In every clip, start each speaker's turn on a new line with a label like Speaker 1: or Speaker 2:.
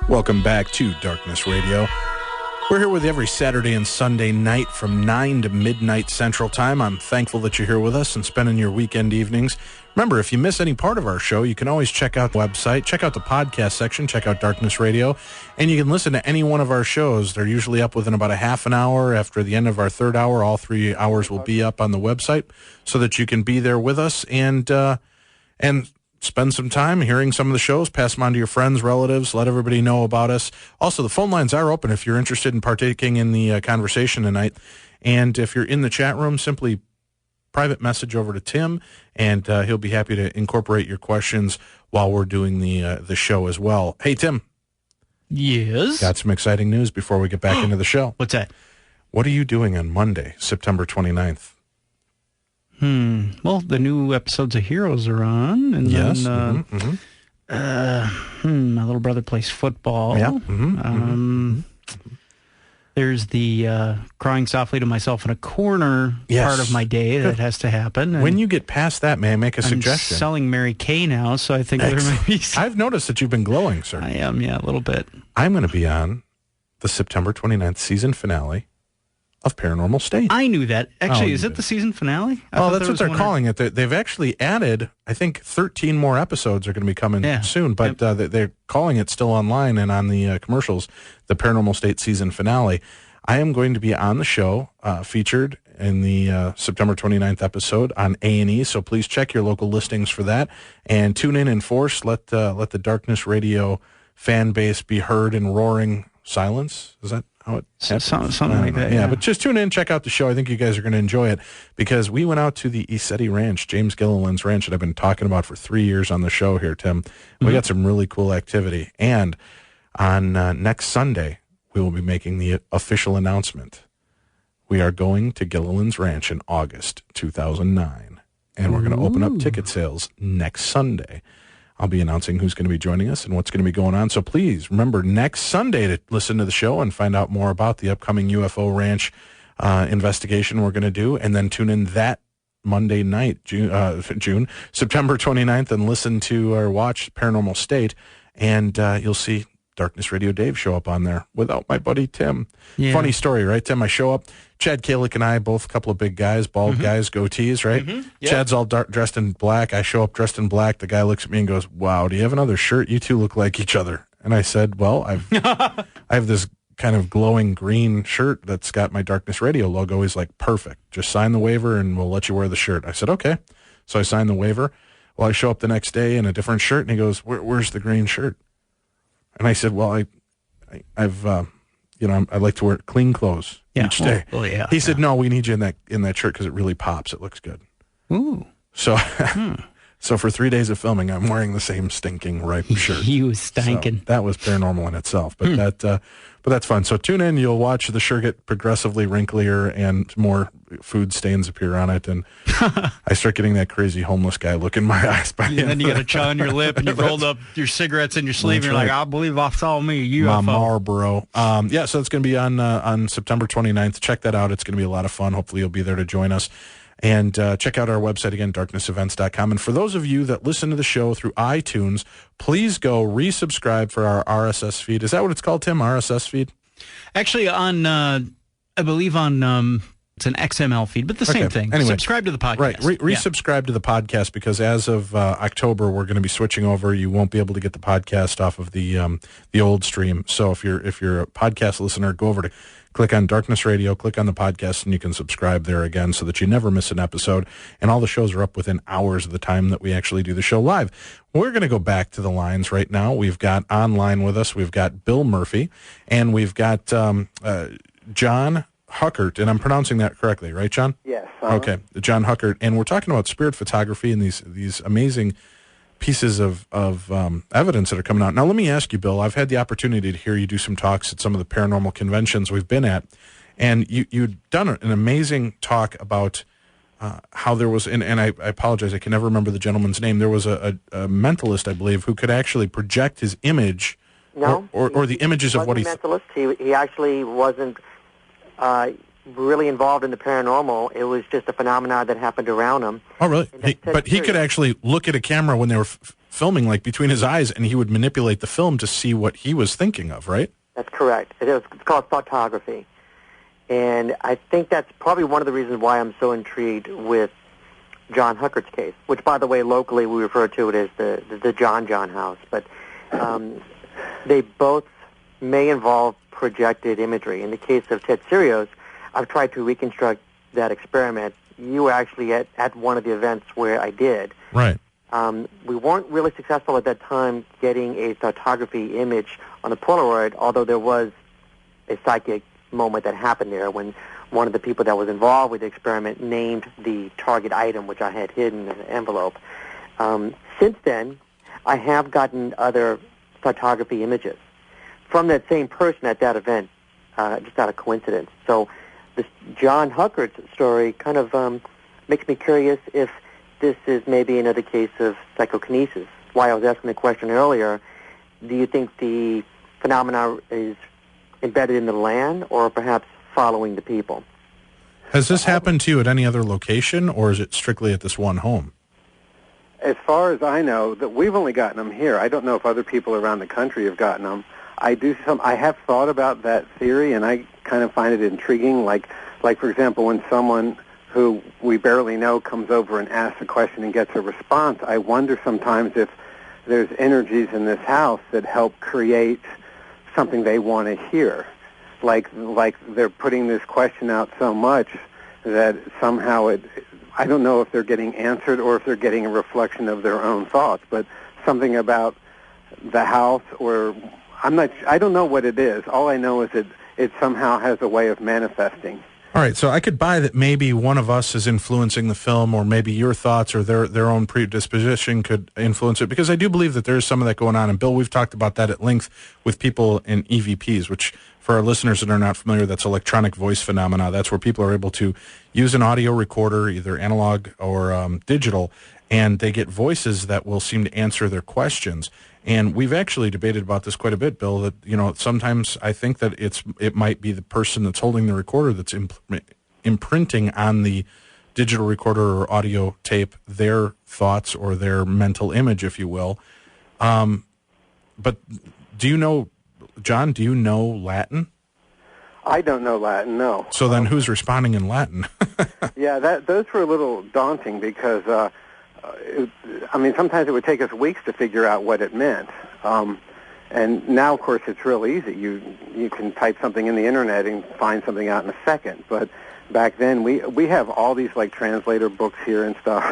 Speaker 1: Welcome back to Darkness Radio. We're here with you every Saturday and Sunday night from 9 to midnight Central Time. I'm thankful that you're here with us and spending your weekend evenings. Remember, if you miss any part of our show, you can always check out the website, check out the podcast section, check out Darkness Radio, and you can listen to any one of our shows. They're usually up within about a half an hour. After the end of our third hour, all 3 hours will be up on the website so that you can be there with us and spend some time hearing some of the shows, pass them on to your friends, relatives, let everybody know about us. Also, the phone lines are open if you're interested in partaking in the conversation tonight. And if you're in the chat room, simply private message over to Tim, and he'll be happy to incorporate your questions while we're doing the show as well. Hey, Tim.
Speaker 2: Yes?
Speaker 1: Got some exciting news before we get back into the show.
Speaker 2: What's that?
Speaker 1: What are you doing on Monday, September 29th?
Speaker 2: Well, the new episodes of Heroes are on, and
Speaker 1: yes.
Speaker 2: then my little brother plays football.
Speaker 1: Yeah.
Speaker 2: There's the crying softly to myself in a corner part of my day that has to happen. And
Speaker 1: when you get past that, may I make a suggestion?
Speaker 2: I'm selling Mary Kay now, so I think there may be
Speaker 1: I've noticed that you've been glowing, sir.
Speaker 2: I am, yeah, a little bit.
Speaker 1: I'm going to be on the September 29th season finale of Paranormal State.
Speaker 2: I knew that. Actually, is it the season finale?
Speaker 1: Oh, that's what they're calling it. They've actually added, I think, 13 more episodes are going to be coming soon, but they're calling it still online and on the commercials, the Paranormal State season finale. I am going to be on the show, featured in the September 29th episode on A&E, so please check your local listings for that, and tune in force. Let the Darkness Radio fan base be heard in roaring silence. Is that how it happens?
Speaker 2: Something like that,
Speaker 1: yeah, but just tune in, check out the show. I think you guys are going to enjoy it because we went out to the Ep90 Ranch, James Gilliland's ranch that I've been talking about for 3 years on the show here, Tim. We got some really cool activity. And on next Sunday, we will be making the official announcement. We are going to Gilliland's Ranch in August 2009, and we're going to open up ticket sales next Sunday. I'll be announcing who's going to be joining us and what's going to be going on. So please remember next Sunday to listen to the show and find out more about the upcoming UFO Ranch investigation we're going to do. And then tune in that Monday night, September 29th, and listen to or watch Paranormal State. And you'll see Darkness Radio Dave show up on there without my buddy Tim. Yeah. Funny story, right, Tim? I show up. Chad Kalick and I, both a couple of big guys, bald guys, goatees, right? Yep. Chad's all dressed in black. I show up dressed in black. The guy looks at me and goes, "Wow, do you have another shirt? You two look like each other." And I said, "Well, I have this kind of glowing green shirt that's got my Darkness Radio logo." He's like, "Perfect. Just sign the waiver and we'll let you wear the shirt." I said, "Okay." So I signed the waiver. Well, I show up the next day in a different shirt, and he goes, "Where's the green shirt?" And I said, "Well, I've I like to wear clean clothes each day." He said, "No, we need you in that shirt because it really pops. It looks good." Ooh. So, so for 3 days of filming, I'm wearing the same stinking ripe shirt.
Speaker 2: He was stinking.
Speaker 1: So that was paranormal in itself, but that's fun. So tune in. You'll watch the shirt get progressively wrinklier and more food stains appear on it, and I start getting that crazy homeless guy look in my eyes.
Speaker 2: Then you got a chaw on your lip, and you rolled up your cigarettes in your sleeve, and you're like, "I believe I saw me, UFO."
Speaker 1: My Marlboro. So it's going to be on September 29th. Check that out. It's going to be a lot of fun. Hopefully you'll be there to join us. And check out our website again, darknessevents.com. And for those of you that listen to the show through iTunes, please go resubscribe for our RSS feed. Is that what it's called, Tim? RSS feed?
Speaker 2: Actually, I believe on it's an XML feed, but the same thing. Anyway, subscribe to the podcast.
Speaker 1: Right. Resubscribe to the podcast because as of October, we're going to be switching over. You won't be able to get the podcast off of the old stream. So if you're a podcast listener, go over to click on Darkness Radio, click on the podcast, and you can subscribe there again so that you never miss an episode. And all the shows are up within hours of the time that we actually do the show live. We're going to go back to the lines right now. We've got online with us, we've got Bill Murphy, and we've got John Huckert, and I'm pronouncing that correctly, right, John?
Speaker 3: Yes.
Speaker 1: Okay, John Huckert, and we're talking about spirit photography and these amazing pieces of evidence that are coming out. Now, let me ask you, Bill, I've had the opportunity to hear you do some talks at some of the paranormal conventions we've been at, and you'd done an amazing talk about how there was, and I apologize, I can never remember the gentleman's name. There was a mentalist, I believe, who could actually project his image or the images of what he...
Speaker 3: mentalist. He actually wasn't really involved in the paranormal. It was just a phenomenon that happened around him.
Speaker 1: Oh, really? But he could actually look at a camera when they were filming like between his eyes, and he would manipulate the film to see what he was thinking of, right?
Speaker 3: That's correct. It's called photography. And I think that's probably one of the reasons why I'm so intrigued with John Huckert's case, which, by the way, locally we refer to it as the John house. But they both may involve projected imagery. In the case of Ted Sirios, I've tried to reconstruct that experiment. You were actually at one of the events where I did.
Speaker 1: Right.
Speaker 3: We weren't really successful at that time getting a photography image on the Polaroid, although there was a psychic moment that happened there when one of the people that was involved with the experiment named the target item, which I had hidden in an envelope. Since then, I have gotten other photography images from that same person at that event, just out of coincidence. So this John Huckert's story kind of makes me curious if this is maybe another case of psychokinesis. Why I was asking the question earlier, do you think the phenomena is embedded in the land or perhaps following the people?
Speaker 1: Has this happened to you at any other location, or is it strictly at this one home?
Speaker 4: As far as I know, that we've only gotten them here. I don't know if other people around the country have gotten them. I have thought about that theory, and I kind of find it intriguing. Like for example, when someone who we barely know comes over and asks a question and gets a response, I wonder sometimes if there's energies in this house that help create something they want to hear. Like they're putting this question out so much that somehow I don't know if they're getting answered or if they're getting a reflection of their own thoughts, but something about the house, or I don't know what it is. All I know is it somehow has a way of manifesting.
Speaker 1: All right, so I could buy that maybe one of us is influencing the film, or maybe your thoughts or their own predisposition could influence it, because I do believe that there's some of that going on. And Bill, we've talked about that at length with people in EVPs, which for our listeners that are not familiar, that's electronic voice phenomena. That's where people are able to use an audio recorder, either analog or digital, and they get voices that will seem to answer their questions. And we've actually debated about this quite a bit, Bill, that, sometimes I think that it might be the person that's holding the recorder that's imprinting on the digital recorder or audio tape their thoughts or their mental image, if you will. But do you know, John, do you know Latin?
Speaker 4: I don't know Latin, no.
Speaker 1: So then who's responding in Latin?
Speaker 4: Yeah, those were a little daunting because... sometimes it would take us weeks to figure out what it meant. And now, of course, it's real easy. You can type something in the internet and find something out in a second. But back then, we have all these translator books here and stuff.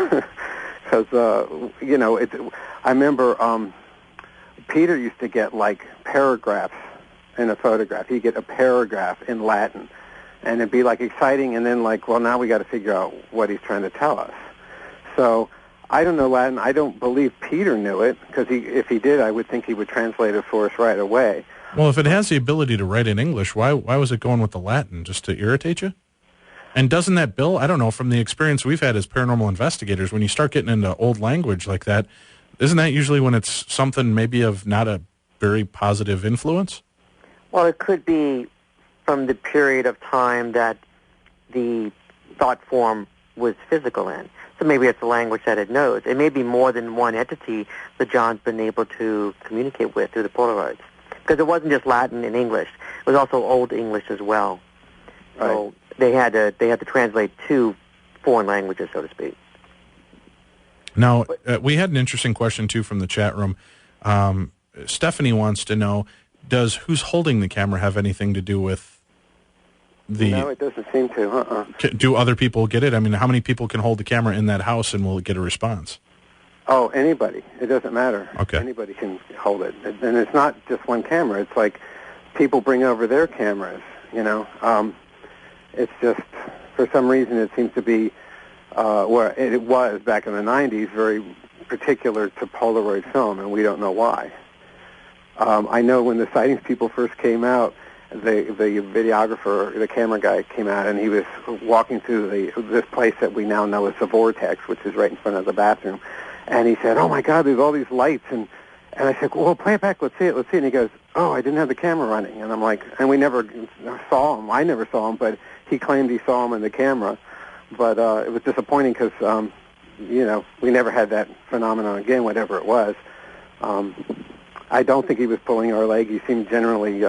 Speaker 4: Because I remember Peter used to get paragraphs in a photograph. He'd get a paragraph in Latin, and it'd be exciting, and then well, now we got to figure out what he's trying to tell us. So I don't know Latin. I don't believe Peter knew it, because if he did, I would think he would translate it for us right away.
Speaker 1: Well, if it has the ability to write in English, why was it going with the Latin? Just to irritate you? And doesn't that, Bill, I don't know, from the experience we've had as paranormal investigators, when you start getting into old language like that, isn't that usually when it's something maybe of not a very positive influence?
Speaker 3: Well, it could be from the period of time that the thought form was physical in. So maybe it's a language that it knows. It may be more than one entity that John's been able to communicate with through the Polaroids. Because it wasn't just Latin and English. It was also Old English as well.
Speaker 4: Right.
Speaker 3: So they had to translate two foreign languages, so to speak.
Speaker 1: Now, we had an interesting question, too, from the chat room. Stephanie wants to know, does who's holding the camera have anything to do with
Speaker 4: No, it doesn't seem to.
Speaker 1: Do other people get it? I mean, how many people can hold the camera in that house and will get a response?
Speaker 4: Oh, anybody. It doesn't matter.
Speaker 1: Okay.
Speaker 4: Anybody can hold it. And it's not just one camera. It's people bring over their cameras, It's just, for some reason, it seems to be, it was back in the 90s, very particular to Polaroid film, and we don't know why. I know when the sightings people first came out, the videographer, the camera guy, came out, and he was walking through this place that we now know as the Vortex, which is right in front of the bathroom. And he said, "Oh my God, there's all these lights." And I said, "Well, play it back. Let's see it. Let's see it." And he goes, "Oh, I didn't have the camera running." And I'm like, and we never saw him. I never saw him, but he claimed he saw him in the camera. But it was disappointing because, we never had that phenomenon again, whatever it was. I don't think he was pulling our leg. He seemed generally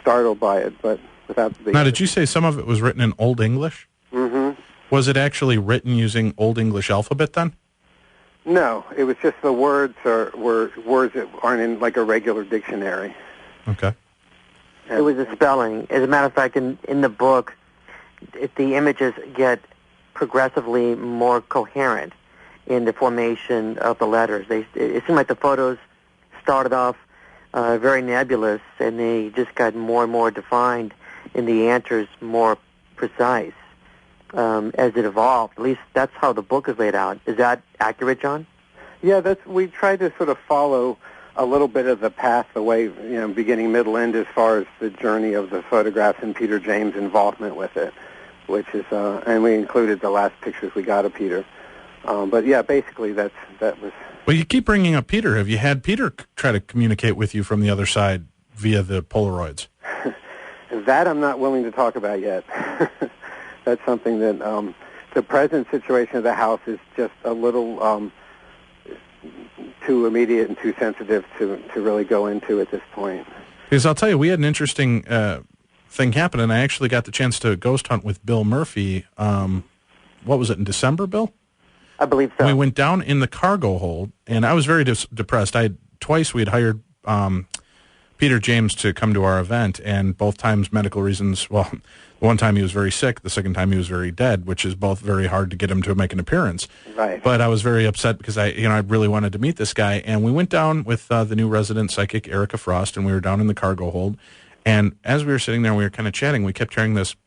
Speaker 4: startled by it, but without the...
Speaker 1: Now, did you say some of it was written in Old English?
Speaker 4: Mm-hmm.
Speaker 1: Was it actually written using Old English alphabet then?
Speaker 4: No, it was just the words were words that aren't in like a regular dictionary.
Speaker 1: Okay.
Speaker 3: It was a spelling. As a matter of fact, in the book, the images get progressively more coherent in the formation of the letters. It seemed like the photos started off very nebulous, and they just got more and more defined, and the answers more precise as it evolved. At least that's how the book is laid out. Is that accurate, John?
Speaker 4: Yeah, we tried to sort of follow a little bit of the path, the way, beginning, middle, end, as far as the journey of the photographs and Peter James' involvement with it, which is, and we included the last pictures we got of Peter. But yeah, basically that was...
Speaker 1: Well, you keep bringing up Peter. Have you had Peter try to communicate with you from the other side via the Polaroids?
Speaker 4: That I'm not willing to talk about yet. That's something that the present situation of the house is just a little too immediate and too sensitive to really go into at this point.
Speaker 1: Because I'll tell you, we had an interesting thing happen, and I actually got the chance to ghost hunt with Bill Murphy. What was it, in December, Bill?
Speaker 3: I believe so.
Speaker 1: We went down in the cargo hold, and I was very depressed. Twice we had hired Peter James to come to our event, and both times medical reasons. Well, one time he was very sick, the second time he was very dead, which is both very hard to get him to make an appearance.
Speaker 4: Right.
Speaker 1: But I was very upset because I really wanted to meet this guy, and we went down with the new resident psychic, Erica Frost, and we were down in the cargo hold, and as we were sitting there, we were kind of chatting, we kept hearing this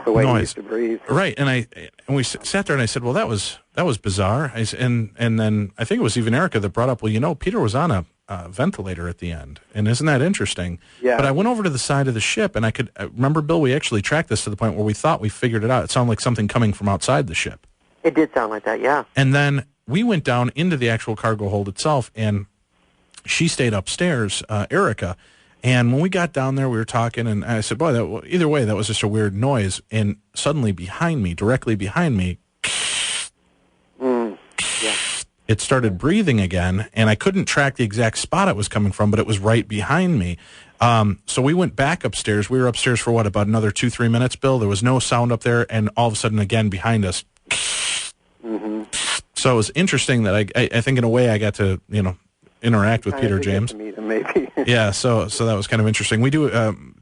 Speaker 4: the way
Speaker 1: noise.
Speaker 4: He used to breathe.
Speaker 1: Right, and we sat there, and I said, well, that was bizarre. And then I think it was even Erica that brought up, well, Peter was on a ventilator at the end, and isn't that interesting?
Speaker 4: Yeah.
Speaker 1: But I went over to the side of the ship, and I remember, Bill, we actually tracked this to the point where we thought we figured it out. It sounded like something coming from outside the ship.
Speaker 3: It did sound like that, yeah.
Speaker 1: And then we went down into the actual cargo hold itself, and she stayed upstairs, Erica. And when we got down there, we were talking, and I said, boy, either way, that was just a weird noise. And suddenly directly behind me, it started breathing again, and I couldn't track the exact spot it was coming from, but it was right behind me. So we went back upstairs. We were upstairs for, about another 2-3 minutes, Bill? There was no sound up there, and all of a sudden, again, behind us.
Speaker 4: Mm-hmm.
Speaker 1: So it was interesting that I think in a way I got to, interact with Peter James.
Speaker 4: To meet him, maybe.
Speaker 1: Yeah, so that was kind of interesting. We do,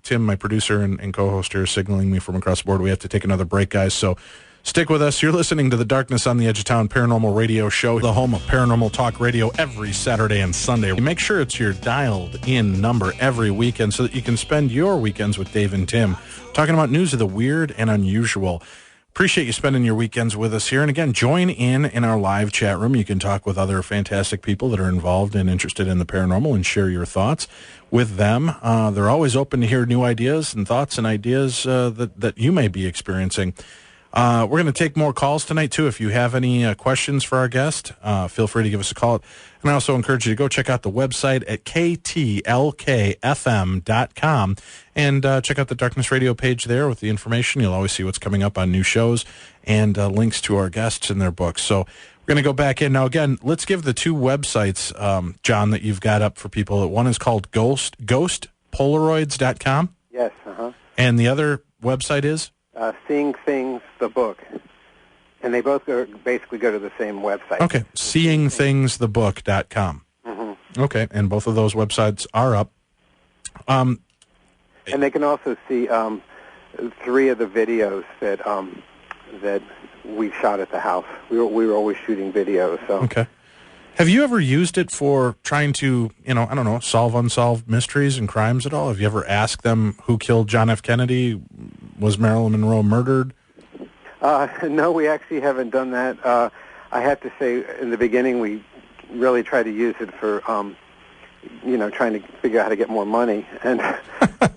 Speaker 1: Tim, my producer and co-host here, is signaling me from across the board. We have to take another break, guys, so stick with us. You're listening to the Darkness on the Edge of Town Paranormal Radio Show, the home of Paranormal Talk Radio every Saturday and Sunday. Make sure it's your dialed-in number every weekend so that you can spend your weekends with Dave and Tim talking about news of the weird and unusual. Appreciate you spending your weekends with us here. And again, join in our live chat room. You can talk with other fantastic people that are involved and interested in the paranormal and share your thoughts with them. They're always open to hear new ideas and thoughts and ideas that you may be experiencing. We're going to take more calls tonight, too. If you have any questions for our guest, feel free to give us a call. And I also encourage you to go check out the website at ktlkfm.com and check out the Darkness Radio page there with the information. You'll always see what's coming up on new shows and links to our guests and their books. So we're going to go back in. Now, again, let's give the two websites, John, that you've got up for people. One is called ghostpolaroids.com.
Speaker 4: Yes,
Speaker 1: And the other website is?
Speaker 4: Seeing Things, the book. And they both basically go to the same website.
Speaker 1: Okay, seeingthingsthebook.com.
Speaker 4: Mm-hmm.
Speaker 1: Okay, and both of those websites are up.
Speaker 4: And they can also see 3 of the videos that we shot at the house. We were always shooting videos. So.
Speaker 1: Okay. Have you ever used it for trying to, solve unsolved mysteries and crimes at all? Have you ever asked them who killed John F. Kennedy? Was Marilyn Monroe murdered?
Speaker 4: No, we actually haven't done that. I have to say, in the beginning, we really tried to use it for, trying to figure out how to get more money. And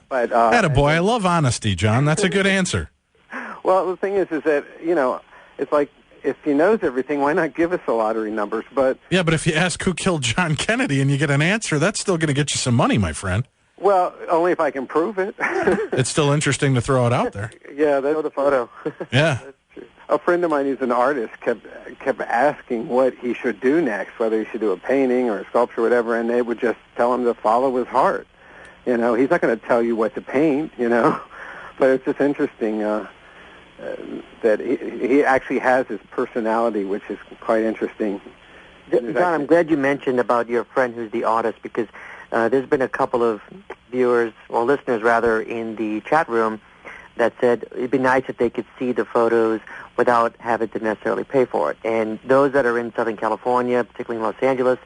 Speaker 4: but
Speaker 1: attaboy, I love honesty, John. That's a good answer.
Speaker 4: Well, the thing is that it's like, if he knows everything, why not give us the lottery numbers? But
Speaker 1: yeah, but if you ask who killed John Kennedy and you get an answer, that's still going to get you some money, my friend.
Speaker 4: Well, only if I can prove it.
Speaker 1: It's still interesting to throw it out there.
Speaker 4: Yeah, that's the photo.
Speaker 1: Yeah.
Speaker 4: That's true. a friend of mine who's an artist kept asking what he should do next, whether he should do a painting or a sculpture or whatever, and they would just tell him to follow his heart. You know, he's not going to tell you what to paint, you know, but it's just interesting that he actually has his personality, which is quite interesting.
Speaker 3: John, I'm glad you mentioned about your friend who's the artist, because there's been a couple of viewers, or listeners rather, in the chat room that said it'd be nice if they could see the photos without having to necessarily pay for it. And those that are in Southern California, particularly in Los Angeles,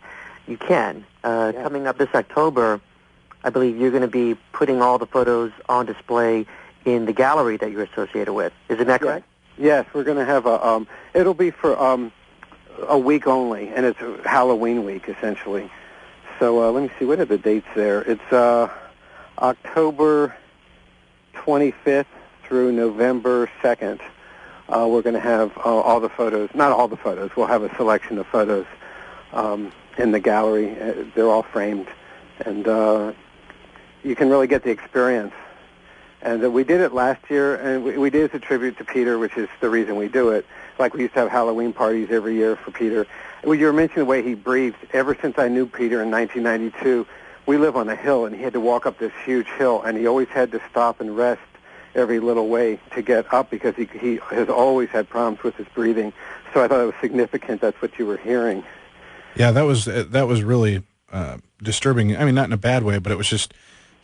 Speaker 3: you can. Coming up this October, I believe you're going to be putting all the photos on display in the gallery that you're associated with. Isn't that correct?
Speaker 4: Yes, we're going to have it'll be for a week only, and it's Halloween week, essentially. So let me see, what are the dates there? It's October 25th through November 2nd. We're going to have all the photos, not all the photos, we'll have a selection of photos in the gallery. They're all framed, and you can really get the experience. And we did it last year, and we did it as a tribute to Peter, which is the reason we do it. Like we used to have Halloween parties every year for Peter. Well, you were mentioning the way he breathed. Ever since I knew Peter in 1992, we live on a hill, and he had to walk up this huge hill, and he always had to stop and rest every little way to get up because he has always had problems with his breathing. So I thought it was significant. That's what you were hearing.
Speaker 1: Yeah, that was really disturbing. I mean, not in a bad way, but it was just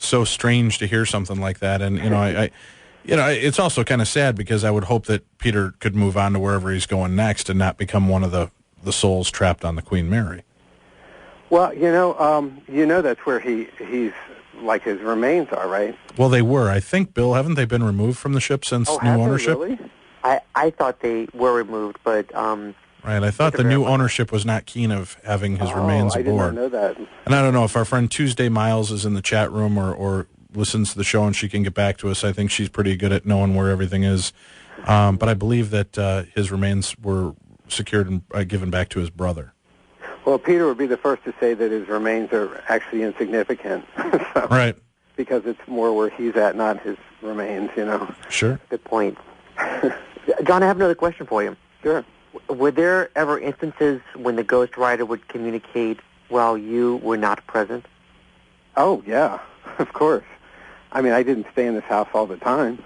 Speaker 1: so strange to hear something like that. And I it's also kind of sad because I would hope that Peter could move on to wherever he's going next and not become one of the souls trapped on the Queen Mary.
Speaker 4: Well, that's where he's like his remains are, right?
Speaker 1: Well, they were. I think, Bill, haven't they been removed from the ship since new ownership?
Speaker 3: Really? I thought they were removed, but
Speaker 1: right. I thought the new ownership was not keen of having his remains aboard.
Speaker 4: I did not know that.
Speaker 1: And I don't know if our friend Tuesday Miles is in the chat room or listens to the show and she can get back to us. I think she's pretty good at knowing where everything is. But I believe that his remains were secured and given back to his brother.
Speaker 4: Well, Peter would be the first to say that his remains are actually insignificant.
Speaker 1: Right.
Speaker 4: Because it's more where he's at, not his remains,
Speaker 1: Sure.
Speaker 3: Good point. John, I have another question for you.
Speaker 4: Sure.
Speaker 3: Were there ever instances when the Ghost Rider would communicate while you were not present?
Speaker 4: Oh, yeah, of course. I mean, I didn't stay in this house all the time.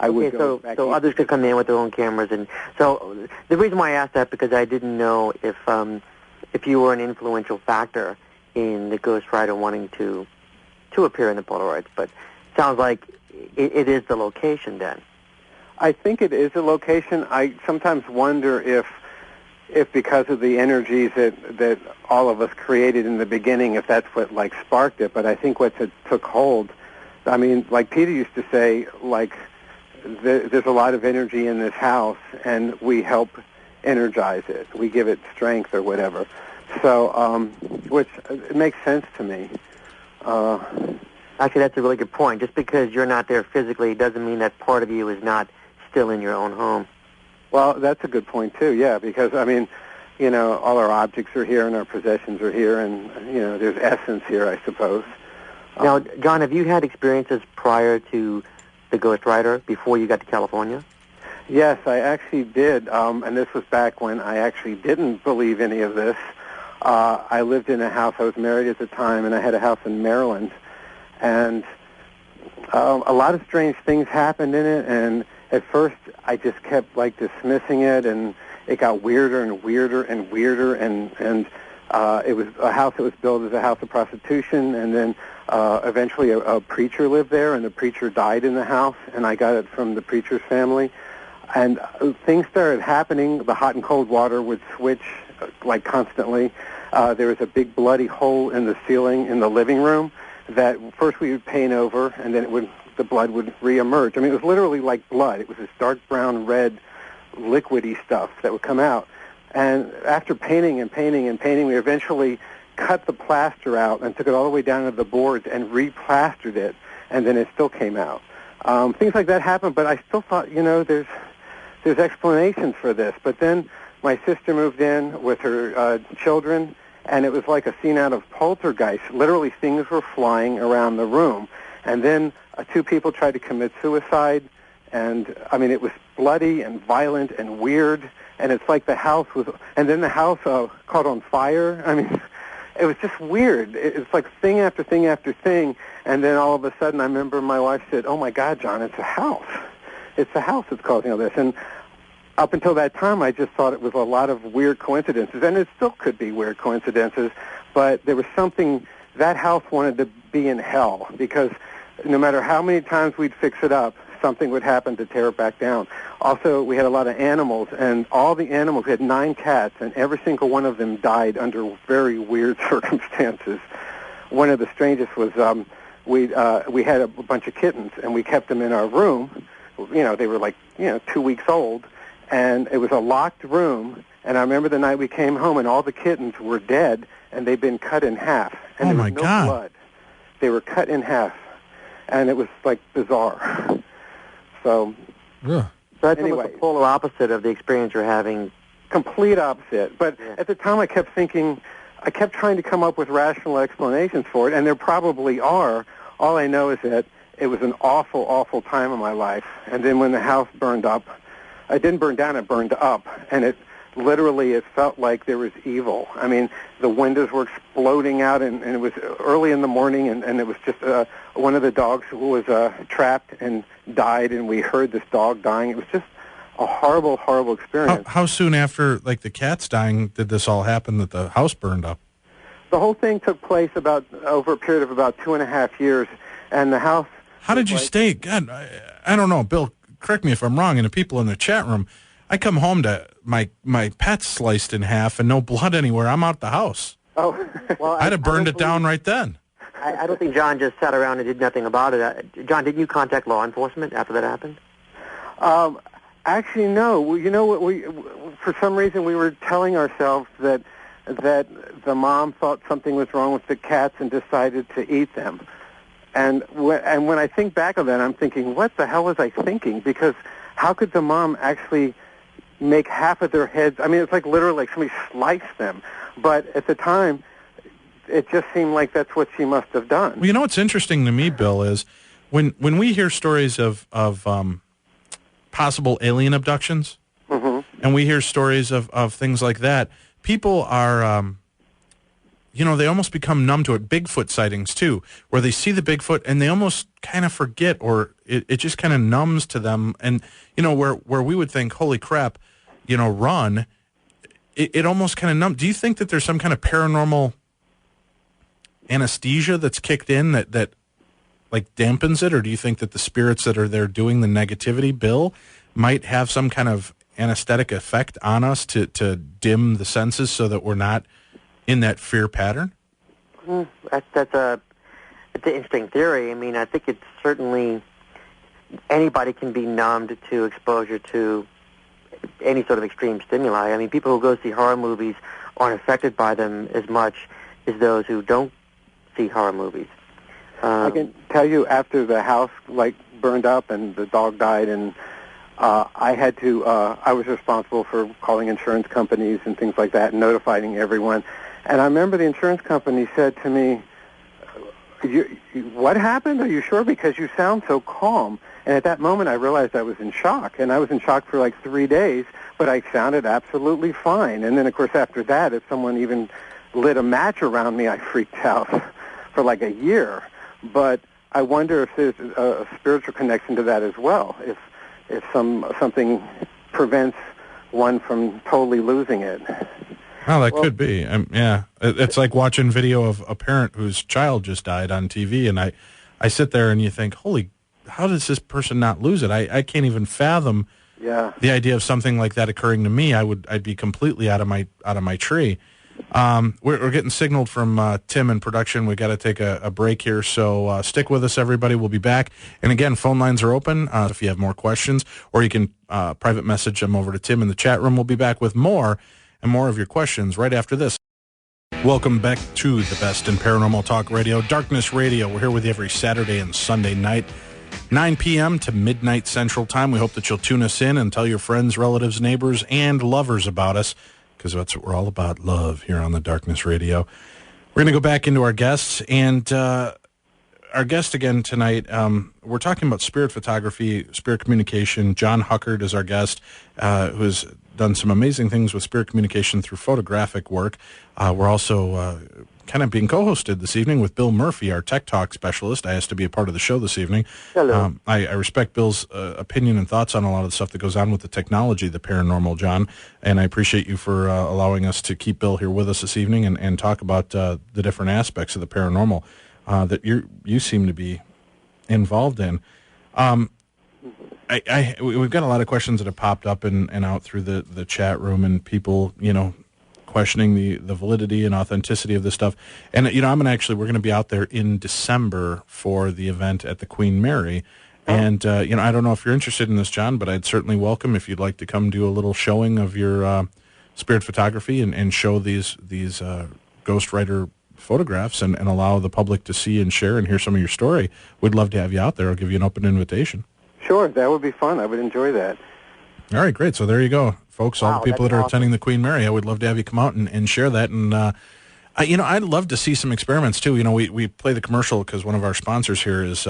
Speaker 4: I would go back
Speaker 3: so others could come in with their own cameras. And so the reason why I asked that, because I didn't know if you were an influential factor in the Ghost Rider wanting to appear in the Polaroids. But it sounds like it is the location then.
Speaker 4: I think it is a location. I sometimes wonder if because of the energies that all of us created in the beginning, if that's what sparked it. But I think what took hold. I mean, like Peter used to say, there's a lot of energy in this house, and we help energize it. We give it strength or whatever. So, which it makes sense to me.
Speaker 3: Actually, that's a really good point. Just because you're not there physically doesn't mean that part of you is not still in your own home.
Speaker 4: Well, that's a good point, too, yeah, because, I mean, all our objects are here and our possessions are here, and, there's essence here, I suppose.
Speaker 3: Now, John, have you had experiences prior to the Ghost Rider, before you got to California?
Speaker 4: Yes, I actually did, and this was back when I actually didn't believe any of this. I lived in a house, I was married at the time, and I had a house in Maryland, and a lot of strange things happened in it, and at first I just kept dismissing it, and it got weirder and weirder and weirder, and it was a house that was built as a house of prostitution, and then eventually a preacher lived there, and the preacher died in the house, and I got it from the preacher's family, and things started happening. The hot and cold water would switch constantly. There was a big bloody hole in the ceiling in the living room that first we would paint over, and then the blood would reemerge. I mean, it was literally like blood. It was this dark brown, red, liquidy stuff that would come out. And after painting and painting and painting, we eventually cut the plaster out and took it all the way down to the boards and replastered it, and then it still came out. Things like that happened, but I still thought, there's explanations for this. But then my sister moved in with her children, and it was like a scene out of Poltergeist. Literally, things were flying around the room. And then two people tried to commit suicide, and, I mean, it was bloody and violent and weird, and it's like the house was, and then the house caught on fire. I mean, it was just weird. It's like thing after thing after thing, and then all of a sudden I remember my wife said, "Oh my God, John, it's a house. It's the house that's causing all this." And up until that time, I just thought it was a lot of weird coincidences, and it still could be weird coincidences, but there was something, that house wanted to be in hell, because no matter how many times we'd fix it up, something would happen to tear it back down. Also, we had a lot of animals, and all the animals, we had 9 cats, and every single one of them died under very weird circumstances. One of the strangest was we had a bunch of kittens, and we kept them in our room. You know, they were like, 2 weeks old, and it was a locked room, and I remember the night we came home, and all the kittens were dead, and they'd been cut in half, and there was no blood. They were cut in half, and it was, like, bizarre. So,
Speaker 3: so that's
Speaker 4: anyway,
Speaker 3: almost the polar opposite of the experience you're having.
Speaker 4: Complete opposite. But at the time I kept thinking, I kept trying to come up with rational explanations for it, and there probably are. All I know is that it was an awful, awful time in my life. And then when the house burned up, it didn't burn down, it burned up, and it felt like there was evil. I mean, the windows were exploding out, and it was early in the morning, and it was just one of the dogs who was trapped and died, and we heard this dog dying. It was just a horrible, horrible experience.
Speaker 1: How soon after, like, the cats dying did this all happen, that the house burned up?
Speaker 4: The whole thing took place over a period of about 2.5 years, and the house...
Speaker 1: How did you stay? God, I don't know. Bill, correct me if I'm wrong, and the people in the chat room, I come home to my pet sliced in half and no blood anywhere. I'm out the house.
Speaker 4: Oh, well,
Speaker 1: I'd have burned it down right then.
Speaker 3: I don't think John just sat around and did nothing about it. John, didn't you contact law enforcement after that happened?
Speaker 4: Actually, no. Well, you know what? For some reason, we were telling ourselves that the mom thought something was wrong with the cats and decided to eat them. And when I think back on that, I'm thinking, what the hell was I thinking? Because how could the mom actually make half of their heads? I mean, it's like literally like somebody sliced them. But at the time, it just seemed like that's what she must have done.
Speaker 1: Well, you know what's interesting to me, Bill, is when we hear stories of possible alien abductions, and we hear stories of things like that, people are, they almost become numb to it. Bigfoot sightings, too, where they see the Bigfoot and they almost kind of forget, or it just kind of numbs to them. And, where we would think, holy crap, run, it almost kind of numbs. Do you think that there's some kind of paranormal anesthesia that's kicked in that like dampens it, or do you think that the spirits that are there doing the negativity, Bill, might have some kind of anesthetic effect on us to dim the senses so that we're not in that fear pattern?
Speaker 3: That's an interesting theory. I mean, I think it's certainly anybody can be numbed to exposure to any sort of extreme stimuli. I mean, people who go see horror movies aren't affected by them as much as those who don't see horror movies.
Speaker 4: I can tell you, after the house burned up and the dog died, and I was responsible for calling insurance companies and things like that and notifying everyone. And I remember the insurance company said to me, what happened? Are you sure? Because you sound so calm. And at that moment, I realized I was in shock. And I was in shock for like 3 days, but I sounded absolutely fine. And then, of course, after that, if someone even lit a match around me, I freaked out for like a year. But I wonder if there's a spiritual connection to that as well, if something prevents one from totally losing it.
Speaker 1: Well, that could be. Yeah, it's like watching video of a parent whose child just died on TV, and I sit there and you think, holy, how does this person not lose it? I can't even fathom the idea of something like that occurring to me. I'd be completely out of my tree. We're getting signaled from Tim in production. We got to take a break here, so stick with us, everybody. We'll be back. And again, phone lines are open if you have more questions, or you can private message them over to Tim in the chat room. We'll be back with more and more of your questions right after this. Welcome back to the best in paranormal talk radio, Darkness Radio. We're here with you every Saturday and Sunday night, 9 p.m. to midnight Central Time. We hope that you'll tune us in and tell your friends, relatives, neighbors, and lovers about us, because that's what we're all about, love, here on the Darkness Radio. We're going to go back into our guests, and our guest again tonight, we're talking about spirit photography, spirit communication. John Huckert is our guest, who has done some amazing things with spirit communication through photographic work. We're also kind of being co-hosted this evening with Bill Murphy, our Tech Talk specialist. I asked to be a part of the show this evening.
Speaker 3: Hello.
Speaker 1: I respect Bill's opinion and thoughts on a lot of the stuff that goes on with the technology, the paranormal, John, and I appreciate you for allowing us to keep Bill here with us this evening and talk about the different aspects of the paranormal that you seem to be involved in. We've got a lot of questions that have popped up and out through the chat room, and people, questioning the validity and authenticity of this stuff. And, we're going to be out there in December for the event at the Queen Mary. And, I don't know if you're interested in this, John, but I'd certainly welcome if you'd like to come do a little showing of your spirit photography and show these ghostwriter photographs and allow the public to see and share and hear some of your story. We'd love to have you out there. I'll give you an open invitation.
Speaker 4: Sure, that would be fun. I would enjoy that.
Speaker 1: All right, great. So there you go, folks. All the people that are
Speaker 3: awesome.
Speaker 1: attending the Queen Mary, I would love to have you come out and share that. And, I'd love to see some experiments, too. We play the commercial because one of our sponsors here is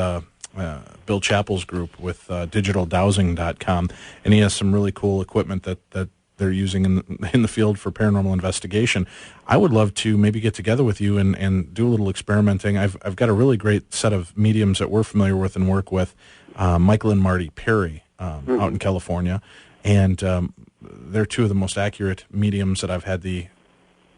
Speaker 1: Bill Chappell's group with digitaldowsing.com, and he has some really cool equipment that they're using in the field for paranormal investigation. I would love to maybe get together with you and do a little experimenting. I've got a really great set of mediums that we're familiar with and work with, Michael and Marty Perry out in California. And they're two of the most accurate mediums that I've had the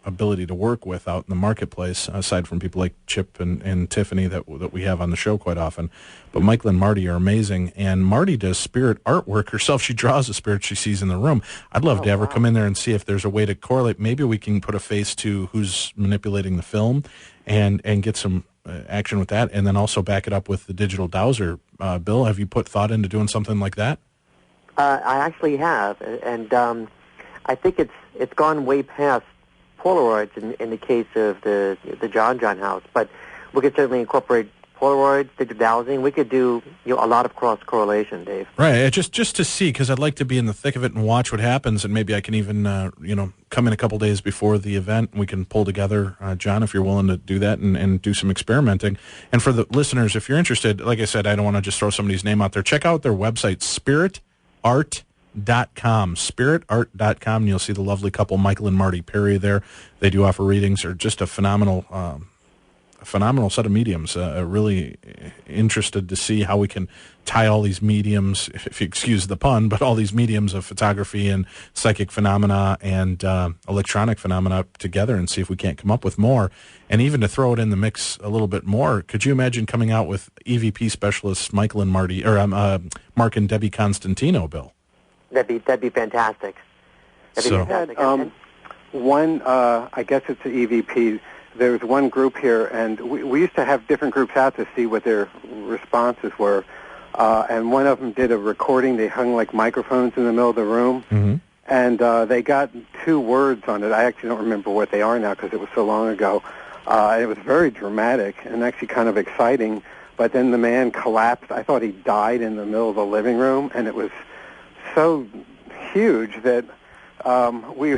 Speaker 1: ability to work with out in the marketplace, aside from people like Chip and Tiffany that we have on the show quite often. But Michael and Marty are amazing, and Marty does spirit artwork herself. She draws the spirit she sees in the room. I'd love to have her come in there and see if there's a way to correlate. Maybe we can put a face to who's manipulating the film and get some action with that, and then also back it up with the digital dowser. Bill, have you put thought into doing something like that?
Speaker 3: I actually have, and I think it's gone way past Polaroids in the case of the John house, but we could certainly incorporate Polaroids, digital dowsing. We could do a lot of cross correlation, Dave.
Speaker 1: Right, just to see, because I'd like to be in the thick of it and watch what happens, and maybe I can even come in a couple days before the event, and we can pull together, John, if you're willing to do that and do some experimenting. And for the listeners, if you're interested, like I said, I don't want to just throw somebody's name out there. Check out their website, spiritart.com, and you'll see the lovely couple, Michael and Marty Perry, there. They do offer readings. They're just a phenomenal set of mediums. Really interested to see how we can tie all these mediums, if you excuse the pun, but all these mediums of photography and psychic phenomena and electronic phenomena together and see if we can't come up with more. And even to throw it in the mix a little bit more, could you imagine coming out with EVP specialists Michael and Marty, or Mark and Debbie Constantino, Bill?
Speaker 3: That'd be fantastic. Fantastic.
Speaker 4: One, I guess it's the EVP. There's one group here, and we used to have different groups out to see what their responses were. And one of them did a recording. They hung like microphones in the middle of the room, and they got 2 words on it. I actually don't remember what they are now because it was so long ago. It was very dramatic and actually kind of exciting. But then the man collapsed. I thought he died in the middle of the living room, and it was so huge that we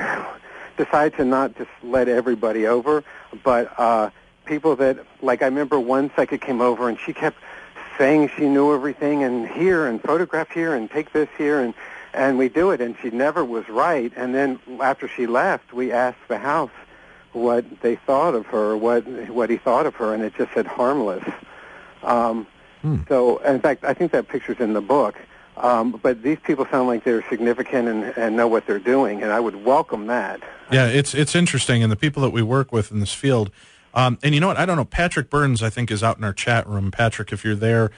Speaker 4: decided to not just let everybody over, but people that, like I remember one psychic came over and she kept saying she knew everything and here and photograph here and take this here and we do it, and she never was right. And then after she left, we asked the house what they thought of her, what he thought of her, and it just said harmless. So, in fact, I think that picture's in the book. But these people sound like they're significant and know what they're doing, and I would welcome that.
Speaker 1: Yeah, it's interesting, and the people that we work with in this field, and you know what, I don't know, Patrick Burns, I think, is out in our chat room. Patrick, if you're there,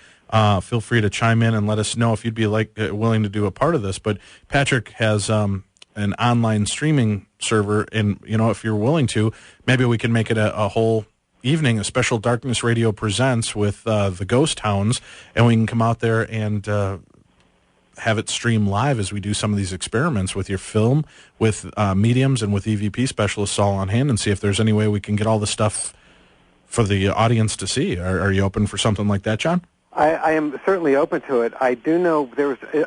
Speaker 1: feel free to chime in and let us know if you'd be willing to do a part of this. But Patrick has an online streaming server, and, if you're willing to, maybe we can make it a whole evening, a special Darkness Radio Presents with the Ghost Hounds, and we can come out there and have it stream live as we do some of these experiments with your film, with mediums, and with EVP specialists all on hand, and see if there's any way we can get all the stuff for the audience to see. Are you open for something like that, John?
Speaker 4: I am certainly open to it. I do know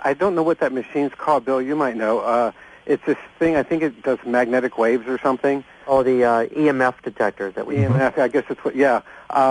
Speaker 4: I don't know what that machine's called, Bill. You might know. It's this thing, I think it does magnetic waves or something.
Speaker 3: Oh, the EMF detectors that we
Speaker 4: EMF, I guess it's what, yeah.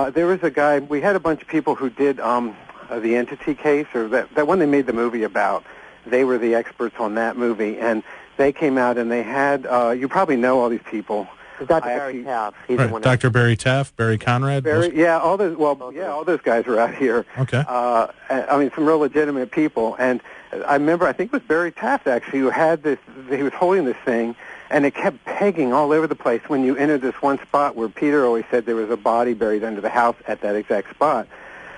Speaker 4: There was a guy, we had a bunch of people who did the Entity case, or that one they made the movie about. They were the experts on that movie, and they came out and they had, you probably know all these people.
Speaker 3: Dr. Barry Taff. He's
Speaker 1: right,
Speaker 3: the one.
Speaker 1: Dr. Barry Taff, Barry Conrad.
Speaker 4: Yeah, all those guys are out here.
Speaker 1: Okay.
Speaker 4: I mean, some real legitimate people. And I remember, I think it was Barry Taft actually who had this. He was holding this thing, and it kept pegging all over the place. When you entered this one spot where Peter always said there was a body buried under the house at that exact spot,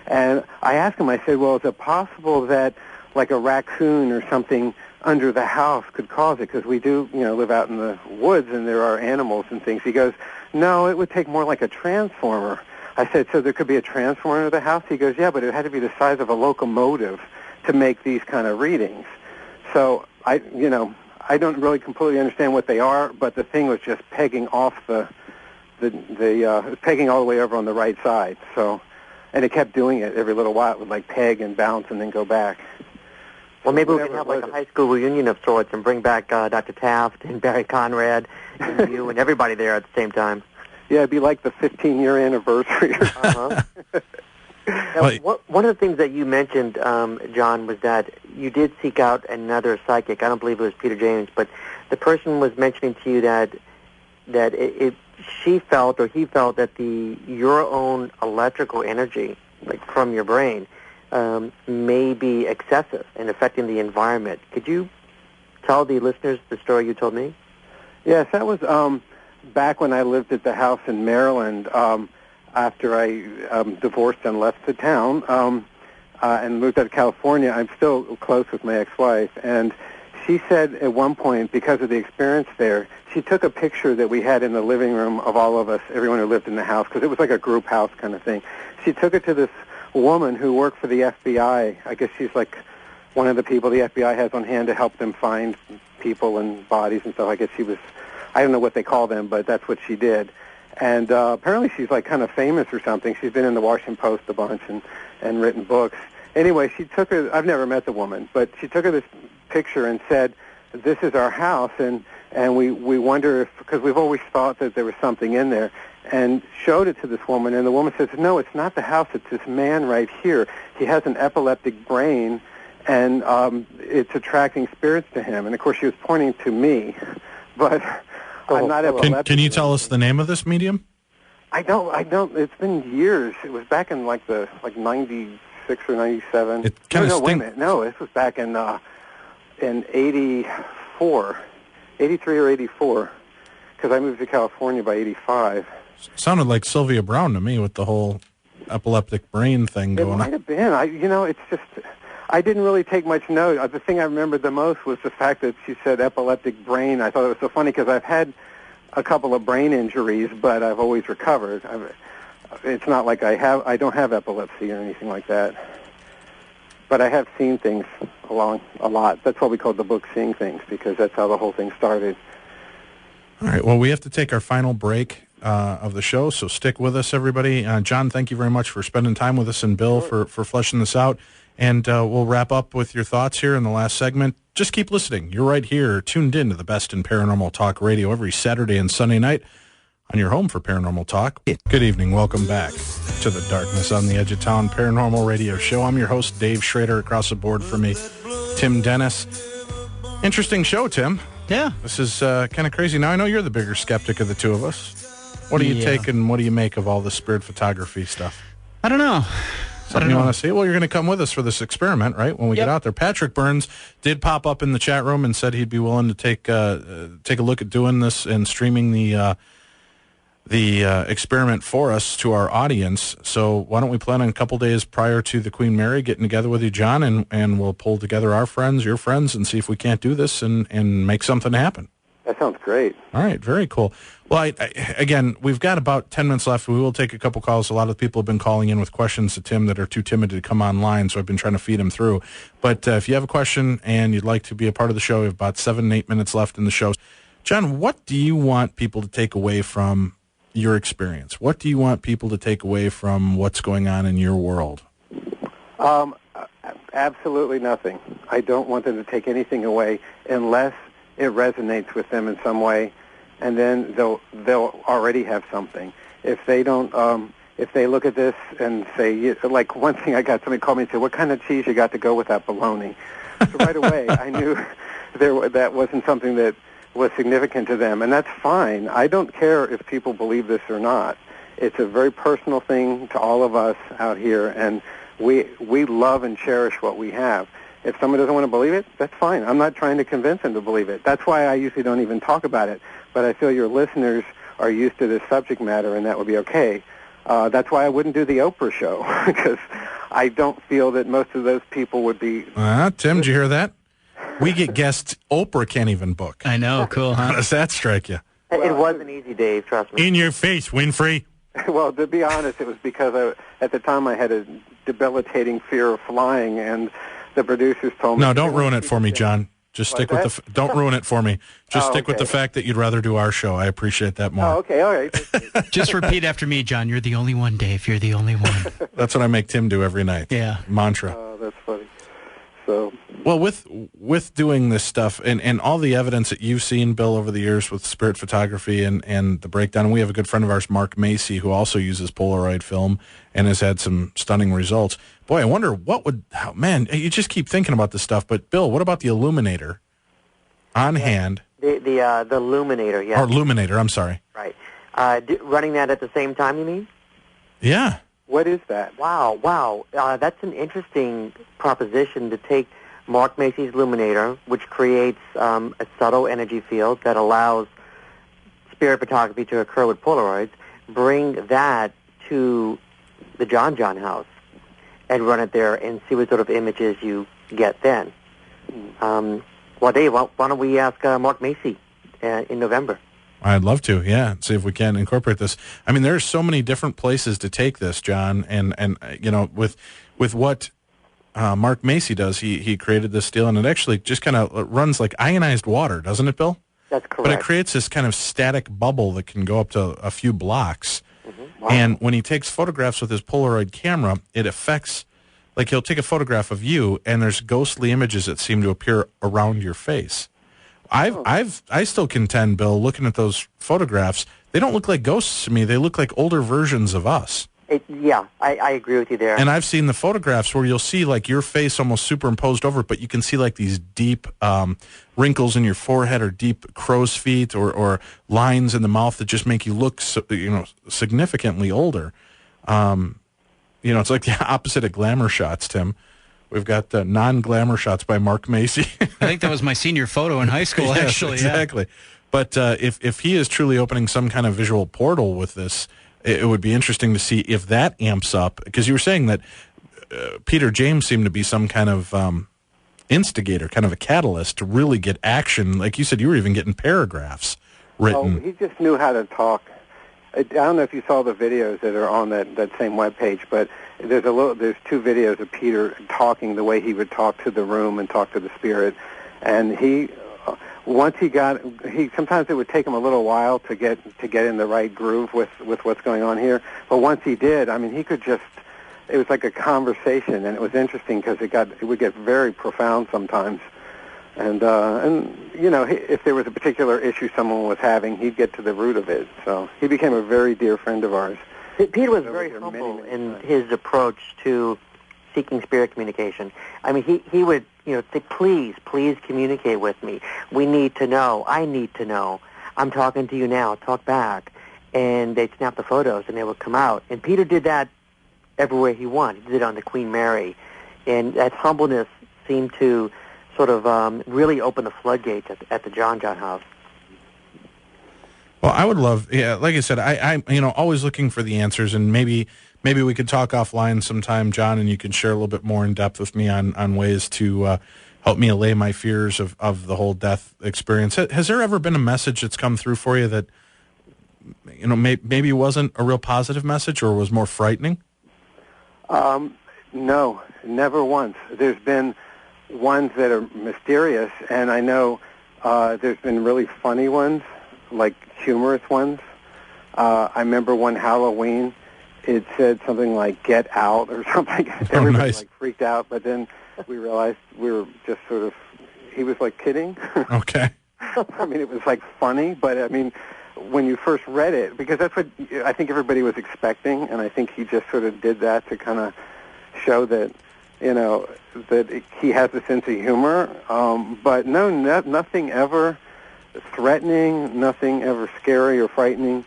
Speaker 4: and I asked him. I said, "Well, is it possible that like a raccoon or something under the house could cause it, because we do, live out in the woods and there are animals and things?" He goes, "No, it would take more like a transformer." I said, "So there could be a transformer under the house?" He goes, "Yeah, but it had to be the size of a locomotive to make these kind of readings." So I don't really completely understand what they are, but the thing was just pegging off pegging all the way over on the right side. So, and it kept doing it every little while. It would like peg and bounce and then go back.
Speaker 3: Well, maybe we can have like a high school reunion of sorts and bring back Dr. Taft and Barry Conrad and you and everybody there at the same time.
Speaker 4: Yeah, it'd be like the 15-year anniversary.
Speaker 3: Uh-huh. Now, one of the things that you mentioned, John, was that you did seek out another psychic. I don't believe it was Peter James, but the person was mentioning to you that she felt or he felt that your own electrical energy, like from your brain, may be excessive and affecting the environment. Could you tell the listeners the story you told me?
Speaker 4: Yes, that was back when I lived at the house in Maryland after I divorced and left the town and moved out of California. I'm still close with my ex-wife, and she said at one point, because of the experience there, she took a picture that we had in the living room of all of us, everyone who lived in the house, because it was like a group house kind of thing. She took it to this woman who worked for the FBI. I guess she's like one of the people the FBI has on hand to help them find people and bodies and stuff. I guess she was, I don't know what they call them, but that's what she did. And apparently she's like kind of famous or something. She's been in the Washington Post a bunch and written books. Anyway, she took her, I've never met the woman, but she took her this picture and said, "This is our house, and we wonder if," because we've always thought that there was something in there, and showed it to this woman, and the woman says, "No, it's not the house, it's this man right here. He has an epileptic brain, and it's attracting spirits to him." And of course she was pointing to me, but I'm not epileptic.
Speaker 1: Can you tell us the name of this medium?
Speaker 4: I don't, it's been years. It was back in like 96 or 97.
Speaker 1: It kind of
Speaker 4: wait a minute. No, this was back in 84, 83 or 84, because I moved to California by 85.
Speaker 1: Sounded like Sylvia Brown to me with the whole epileptic brain thing going on.
Speaker 4: It might have been. It's just, I didn't really take much note. The thing I remembered the most was the fact that she said epileptic brain. I thought it was so funny because I've had a couple of brain injuries, but I've always recovered. It's not like I don't have epilepsy or anything like that. But I have seen things a lot. That's why we called the book Seeing Things, because that's how the whole thing started.
Speaker 1: All right. Well, we have to take our final break of the show, so stick with us, everybody. John, thank you very much for spending time with us, and Bill for fleshing this out. And we'll wrap up with your thoughts here in the last segment. Just keep listening. You're right here, tuned in to the best in paranormal talk radio every Saturday and Sunday night on your home for paranormal talk. Good evening. Welcome back to the Darkness on the Edge of Town Paranormal Radio Show. I'm your host, Dave Schrader. Across the board from me, Tim Dennis. Interesting show, Tim.
Speaker 2: Yeah.
Speaker 1: This is kind of crazy. Now, I know you're the bigger skeptic of the two of us. What do you take and what do you make of all the spirit photography stuff?
Speaker 2: I don't know.
Speaker 1: Something you want to see? Well, you're going to come with us for this experiment, right? When we get out there. Patrick Burns did pop up in the chat room and said he'd be willing to take a look at doing this and streaming the experiment for us to our audience. So why don't we plan on a couple days prior to the Queen Mary getting together with you, John, and we'll pull together our friends, your friends, and see if we can't do this and make something happen.
Speaker 4: That sounds great.
Speaker 1: All right, very cool. Well, again, we've got about 10 minutes left. We will take a couple calls. A lot of people have been calling in with questions to Tim that are too timid to come online, so I've been trying to feed them through. But if you have a question and you'd like to be a part of the show, we have about 7, 8 minutes left in the show. John, what do you want people to take away from your experience? What do you want people to take away from what's going on in your world?
Speaker 4: Absolutely nothing. I don't want them to take anything away unless it resonates with them in some way, and then they'll already have something. If they don't, if they look at this and say, like one thing I got, somebody called me and said, "What kind of cheese you got to go with that bologna?" So right away, I knew that wasn't something that was significant to them, and that's fine. I don't care if people believe this or not. It's a very personal thing to all of us out here, and we love and cherish what we have. If someone doesn't want to believe it, that's fine. I'm not trying to convince them to believe it. That's why I usually don't even talk about it. But I feel your listeners are used to this subject matter, and that would be okay. That's why I wouldn't do the Oprah show, because I don't feel that most of those people would be...
Speaker 1: Tim, did you hear that? We get guests Oprah can't even book.
Speaker 2: I know, cool, huh?
Speaker 1: How does that strike you?
Speaker 3: It wasn't easy, Dave, trust me.
Speaker 1: In your face, Winfrey.
Speaker 4: Well, to be honest, it was because at the time I had a debilitating fear of flying, and the producers told me...
Speaker 1: No, don't ruin it for me, John. Just stick with the... Don't ruin it for me. Just stick with the fact that you'd rather do our show. I appreciate that more.
Speaker 4: Oh, okay, all right.
Speaker 2: Just repeat after me, John. You're the only one, Dave. You're the only one.
Speaker 1: That's what I make Tim do every night.
Speaker 2: Yeah.
Speaker 1: Mantra.
Speaker 4: Oh, that's funny. So...
Speaker 1: Well, with doing this stuff and all the evidence that you've seen, Bill, over the years with spirit photography and the breakdown, and we have a good friend of ours, Mark Macy, who also uses Polaroid film and has had some stunning results. Boy, I wonder what would... Oh, man, you just keep thinking about this stuff. But, Bill, what about the illuminator on hand?
Speaker 3: The illuminator, yeah.
Speaker 1: Or illuminator, I'm sorry.
Speaker 3: Right. Running that at the same time, you mean?
Speaker 1: Yeah.
Speaker 4: What is that?
Speaker 3: Wow. That's an interesting proposition to take Mark Macy's illuminator, which creates a subtle energy field that allows spirit photography to occur with Polaroids, bring that to the John house and run it there and see what sort of images you get then. Well, Dave, why don't we ask Mark Macy in November?
Speaker 1: I'd love to, yeah. See if we can incorporate this. I mean, there's so many different places to take this, John, and you know, with what Mark Macy does, he created this deal, and it actually just kind of runs like ionized water, doesn't it, Bill?
Speaker 3: That's correct.
Speaker 1: But it creates this kind of static bubble that can go up to a few blocks.
Speaker 3: Mm-hmm. Wow.
Speaker 1: And when he takes photographs with his Polaroid camera, it affects, like he'll take a photograph of you, and there's ghostly images that seem to appear around your face. I still contend, Bill, looking at those photographs, they don't look like ghosts to me. They look like older versions of us.
Speaker 3: I agree with you there.
Speaker 1: And I've seen the photographs where you'll see like your face almost superimposed over it, but you can see like these deep wrinkles in your forehead or deep crow's feet or lines in the mouth that just make you look significantly older. It's like the opposite of glamour shots, Tim. We've got non-glamour shots by Mark Macy.
Speaker 2: I think that was my senior photo in high school,
Speaker 1: yes,
Speaker 2: actually.
Speaker 1: Exactly. Yeah. But if he is truly opening some kind of visual portal with this, it would be interesting to see if that amps up. Because you were saying that Peter James seemed to be some kind of instigator, kind of a catalyst to really get action. Like you said, you were even getting paragraphs written.
Speaker 4: Oh, he just knew how to talk. I don't know if you saw the videos that are on that same webpage, but there's two videos of Peter talking the way he would talk to the room and talk to the spirit. And sometimes it would take him a little while to get in the right groove with what's going on here. But once he did, I mean, it was like a conversation, and it was interesting because it would get very profound sometimes. And if there was a particular issue someone was having, he'd get to the root of it. So he became a very dear friend of ours.
Speaker 3: Peter was very humble in his approach to seeking spirit communication. I mean, he would say, please communicate with me. We need to know. I need to know. I'm talking to you now. Talk back. And they'd snap the photos, and they would come out. And Peter did that everywhere he went. He did it on the Queen Mary. And that humbleness seemed to sort of really open the floodgates at the John house.
Speaker 1: Well, I would love, like I said, I always looking for the answers, and maybe we could talk offline sometime, John, and you can share a little bit more in depth with me on ways to help me allay my fears of the whole death experience. Has there ever been a message that's come through for you that, maybe wasn't a real positive message or was more frightening?
Speaker 4: No, never once. There's been ones that are mysterious, and I know there's been really funny ones, like humorous ones. I remember one Halloween, it said something like "get out" or something. Everybody
Speaker 1: nice.
Speaker 4: Freaked out, but then we realized we were just he was like kidding.
Speaker 1: Okay.
Speaker 4: I mean, it was like funny, but I mean, when you first read it, because that's what I think everybody was expecting, and I think he just sort of did that to kind of show that, you know, that he has a sense of humor. But no, nothing ever threatening, nothing ever scary or frightening.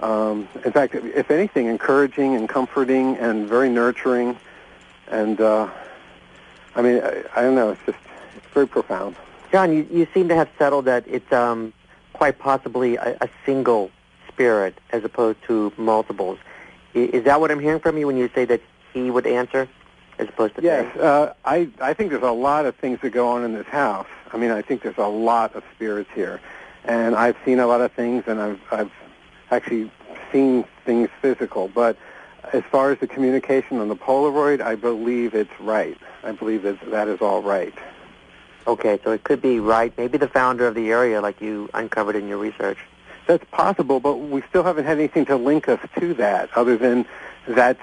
Speaker 4: In fact, if anything, encouraging and comforting and very nurturing. And, I mean, I don't know, it's very profound.
Speaker 3: John, you seem to have settled that it's quite possibly a single spirit as opposed to multiples. Is that what I'm hearing from you when you say that he would answer as opposed to
Speaker 4: Yes, I think there's a lot of things that go on in this house. I mean, I think there's a lot of spirits here. And I've seen a lot of things, and I've actually seen things physical. But as far as the communication on the Polaroid, I believe it's right. I believe that is all right.
Speaker 3: Okay, so it could be right. Maybe the founder of the area, like you uncovered in your research.
Speaker 4: That's possible, but we still haven't had anything to link us to that, other than that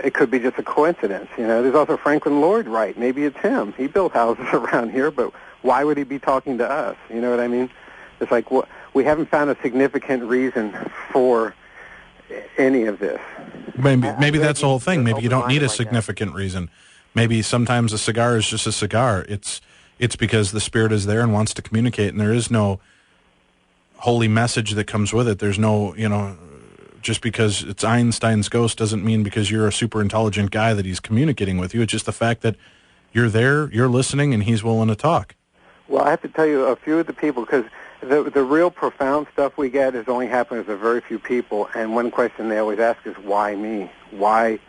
Speaker 4: it could be just a coincidence. You know, there's also Franklin Lloyd Wright. Maybe it's him. He built houses around here, but why would he be talking to us? You know what I mean? It's like we haven't found a significant reason for any of this.
Speaker 1: Maybe that's the whole thing. Maybe you don't need a significant reason. Maybe sometimes a cigar is just a cigar. It's because the spirit is there and wants to communicate, and there is no holy message that comes with it. There's no, you know, just because it's Einstein's ghost doesn't mean because you're a super intelligent guy that he's communicating with you. It's just the fact that you're there, you're listening, and he's willing to talk.
Speaker 4: Well, I have to tell you a few of the people, because the real profound stuff we get is only happens to very few people, and one question they always ask is, why me? Why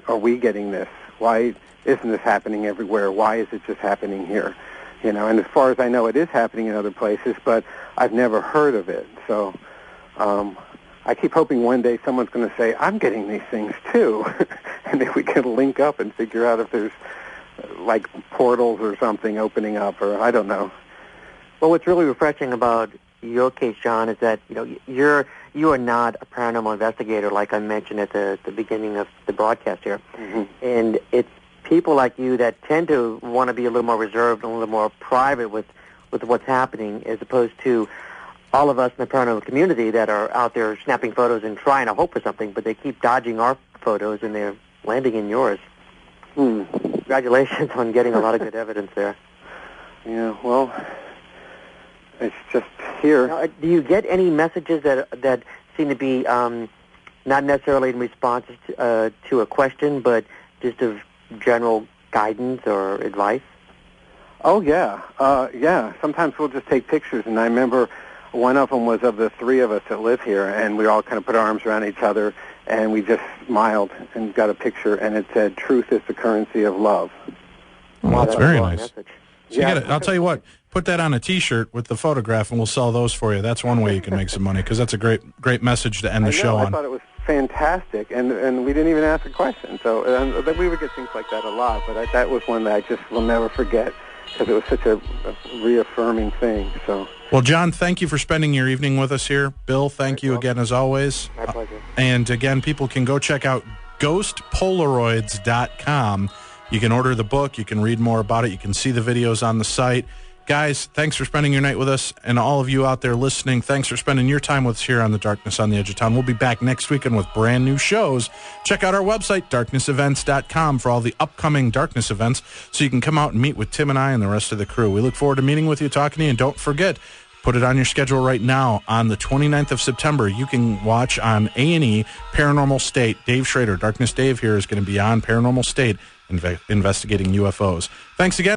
Speaker 4: are we getting this? Why isn't this happening everywhere? Why is it just happening here? You know, and as far as I know, it is happening in other places, but I've never heard of it. So I keep hoping one day someone's going to say, I'm getting these things too, and then we can link up and figure out if there's like portals or something opening up, or I don't know.
Speaker 3: Well, what's really refreshing about your case, John, is that you are not a paranormal investigator, like I mentioned at the beginning of the broadcast here.
Speaker 4: Mm-hmm.
Speaker 3: And it's people like you that tend to want to be a little more reserved and a little more private with what's happening, as opposed to all of us in the paranormal community that are out there snapping photos and trying to hope for something, but they keep dodging our photos and they're landing in yours. Congratulations on getting a lot of good evidence there.
Speaker 4: Yeah, well, it's just here.
Speaker 3: Now, do you get any messages that seem to be not necessarily in response to a question, but just of general guidance or advice?
Speaker 4: Oh, yeah. Yeah. Sometimes we'll just take pictures, and I remember one of them was of the three of us that live here, and we all kind of put our arms around each other, and we just smiled and got a picture, and it said, "Truth is the currency of love."
Speaker 1: Well, that's very nice.
Speaker 4: Message.
Speaker 1: So yeah. I'll tell you what, put that on a T-shirt with the photograph, and we'll sell those for you. That's one way you can make some money, because that's a great message to end the show on.
Speaker 4: I thought it was fantastic, and we didn't even ask a question. So we would get things like that a lot, but that was one that I just will never forget, because it was such a reaffirming thing. So.
Speaker 1: Well, John, thank you for spending your evening with us here. Bill, thank you again as always.
Speaker 3: My pleasure.
Speaker 1: And again, people can go check out ghostpolaroids.com. You can order the book. You can read more about it. You can see the videos on the site. Guys, thanks for spending your night with us. And all of you out there listening, thanks for spending your time with us here on The Darkness on the Edge of Town. We'll be back next weekend with brand new shows. Check out our website, darknessevents.com, for all the upcoming Darkness events, so you can come out and meet with Tim and I and the rest of the crew. We look forward to meeting with you, talking to you, and don't forget, put it on your schedule right now. On the 29th of September, you can watch on A&E Paranormal State. Dave Schrader, Darkness Dave here, is going to be on Paranormal State investigating UFOs. Thanks again.